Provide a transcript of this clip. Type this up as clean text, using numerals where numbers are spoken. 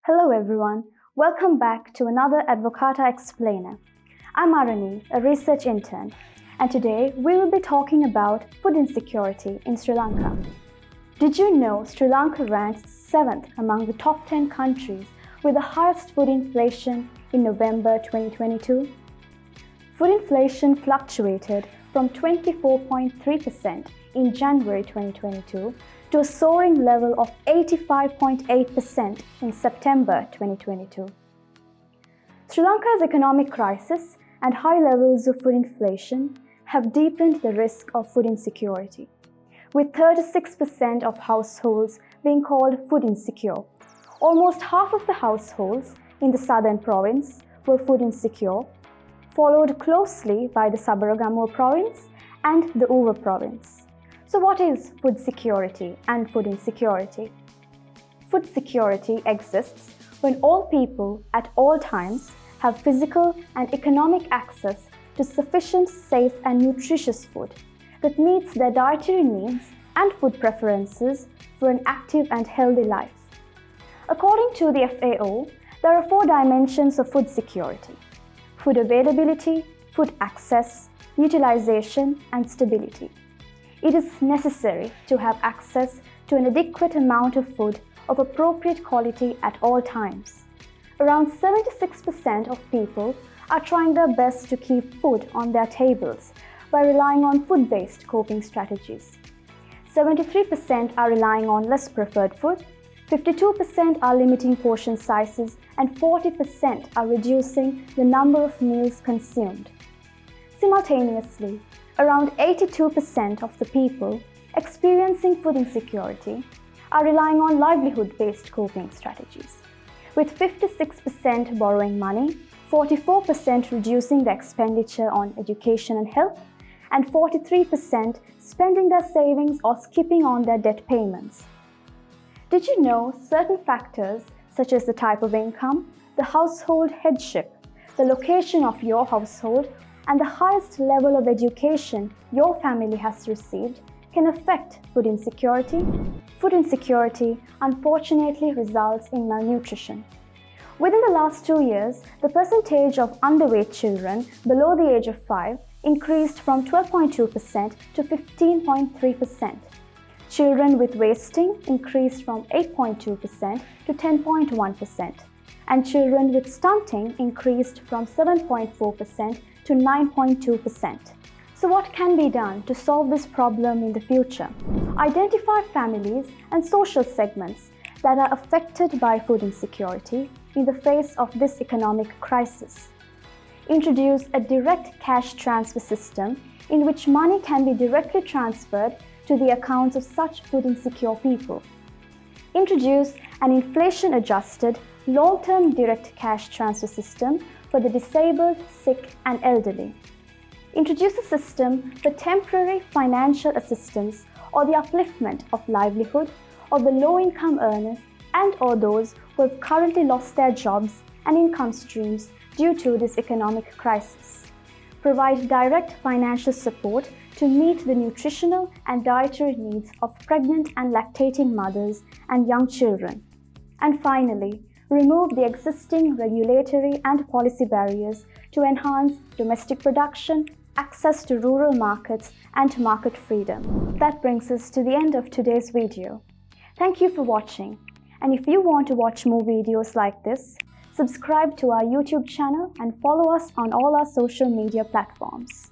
Hello everyone, welcome back to another Advocata Explainer. I'm Arani, a research intern, and today we will be talking about food insecurity in Sri Lanka. Did you know Sri Lanka ranks 7th among the top 10 countries with the highest food inflation in November 2022? Food inflation fluctuated from 24.3% in January 2022 to a soaring level of 85.8% in September 2022. Sri Lanka's economic crisis and high levels of food inflation have deepened the risk of food insecurity, with 36% of households being called food insecure. Almost half of the households in the southern province were food insecure, followed closely by the Sabaragamuwa province and the Uva province. So what is food security and food insecurity? Food security exists when all people at all times have physical and economic access to sufficient, safe and nutritious food that meets their dietary needs and food preferences for an active and healthy life. According to the FAO, there are 4 dimensions of food security: food availability, food access, utilization and stability. It is necessary to have access to an adequate amount of food of appropriate quality at all times. Around 76% of people are trying their best to keep food on their tables by relying on food-based coping strategies. 73% are relying on less preferred food, 52% are limiting portion sizes, and 40% are reducing the number of meals consumed. Simultaneously, around 82% of the people experiencing food insecurity are relying on livelihood-based coping strategies, with 56% borrowing money, 44% reducing their expenditure on education and health, and 43% spending their savings or skipping on their debt payments. Did you know certain factors such as the type of income, the household headship, the location of your household, and the highest level of education your family has received can affect food insecurity? Food insecurity unfortunately results in malnutrition. Within the last 2 years, the percentage of underweight children below the age of 5 increased from 12.2% to 15.3%. Children with wasting increased from 8.2% to 10.1%, and children with stunting increased from 7.4% to 9.2%. So what can be done to solve this problem in the future? Identify families and social segments that are affected by food insecurity in the face of this economic crisis. Introduce a direct cash transfer system in which money can be directly transferred to the accounts of such food insecure people. Introduce an inflation-adjusted, long-term direct cash transfer system for the disabled, sick and elderly. Introduce a system for temporary financial assistance or the upliftment of livelihood of the low-income earners and/or those who have currently lost their jobs and income streams due to this economic crisis. Provide direct financial support to meet the nutritional and dietary needs of pregnant and lactating mothers and young children. And finally, remove the existing regulatory and policy barriers to enhance domestic production, access to rural markets, and market freedom. That brings us to the end of today's video. Thank you for watching. And if you want to watch more videos like this, subscribe to our YouTube channel and follow us on all our social media platforms.